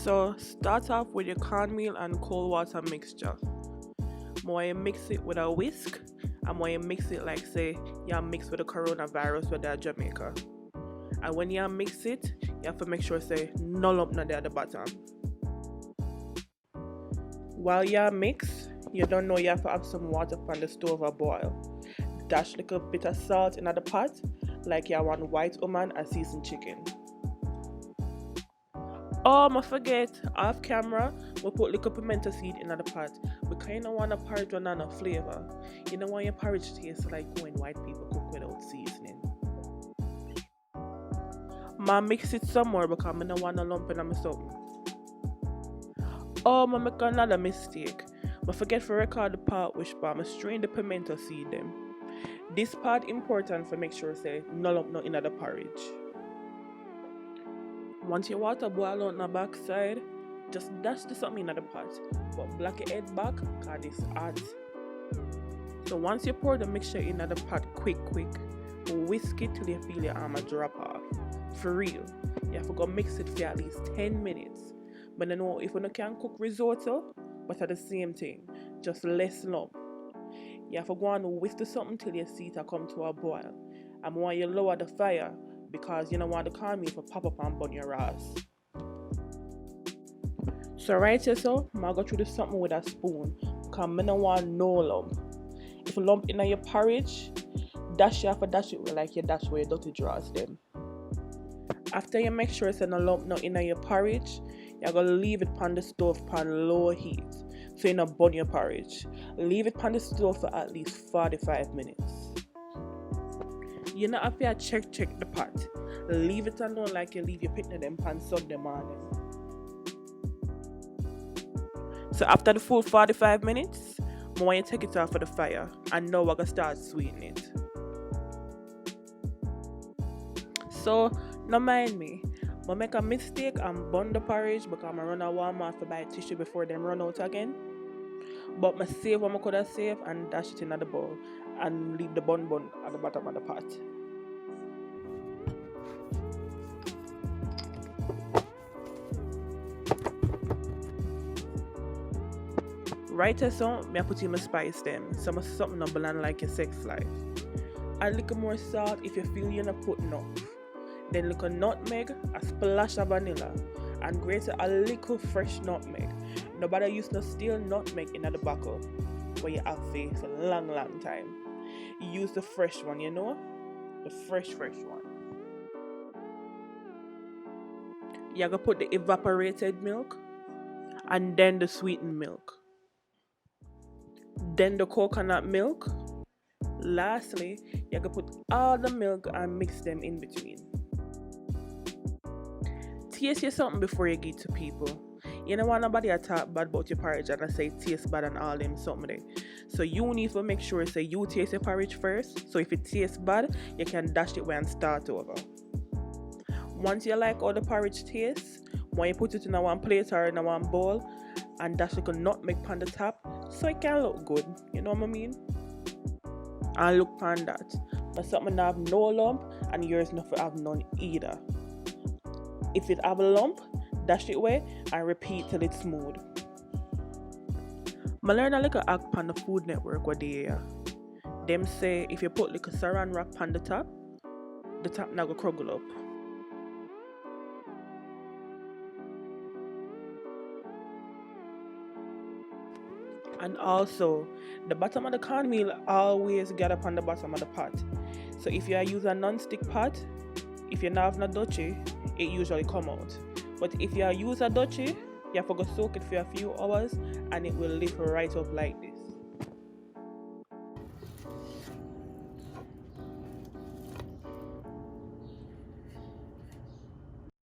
So start off with your cornmeal and cold water mixture. More you mix it with a whisk, and more you mix it like say you mix with the coronavirus with the Jamaica. And when you mix it, you have to make sure say no lump not there at the bottom. While you mix, you don't know you have to have some water on the stove or boil. Dash little bit of salt in the pot, like you want white woman and seasoned chicken. Oh, I forget, off camera, we put little pimento seed in the pot. We kind of want a porridge with no flavor. You don't want your porridge taste like when white people cook without seasoning. I mix it some more because I don't want a lump in my something. Oh, I make another mistake. I forget to record the part which part I strain the pimento seed them. This part important for make sure say no lump not in the porridge. Once your water boil out on the back side, just dash the something in the pot, but black your head back because it's hot. So once you pour the mixture in the pot quick, whisk it till you feel your arm drop off. For real, you have to go mix it for at least 10 minutes. But you know, if you can cook risotto, but at the same thing, just less lump. You have to go and whisk the something till you see it come to a boil. And when you lower the fire, because you don't want the cornmeal to pop up and burn your ass. So right here, so I go through this something with a spoon because I don't want no lump. If you lump in your porridge, you have to dash it with like you dash where your dirty drawers them. After you make sure it's no lump not in your porridge, you're going to leave it on the stove on low heat so you don't burn your porridge. Leave it on the stove for at least 45 minutes. You don't have to check the pot. Leave it alone like you leave your picnic them on Sunday morning. So after the full 45 minutes, I want you to take it off of the fire and now we're going to start sweetening it. So, don't mind me. I make a mistake and burn the porridge because I run a Walmart to buy tissue before them run out again. But I save what I could have saved and dash it in the bowl and leave the bun at the bottom of the pot. Right as so, I put in my spice them. Some something not bland like your sex life. Add a little more salt if you feel you're not putting enough. Then little nutmeg, a splash of vanilla, and grate a little fresh nutmeg. Nobody use no steel nutmeg in the bottle where you have for a long time. You use the fresh one, you know? The fresh one. You're gonna put the evaporated milk and then the sweetened milk. Then the coconut milk. Lastly, you're gonna put all the milk and mix them in between. Taste your something before you give to people. You don't want nobody to talk bad about your porridge and I say taste bad and all them something there. So you need to make sure say you taste your porridge first. So if it tastes bad, you can dash it and start over. Once you like how the porridge tastes, when you put it in one plate or in one bowl and dash like a nutmeg on the top so it can look good. You know what I mean? And look on that. But something that have no lump and yours not have none either. If it have a lump, dash it away and repeat till it's smooth. I learned a little act on the Food Network what they them say if you put like a saran wrap on the top now go crumble up. And also, the bottom of the cornmeal always get up on the bottom of the pot. So if you use a non-stick pot, if you not have no dutchie, it usually come out. But if you use a dutchie, you have to go soak it for a few hours and it will lift right up like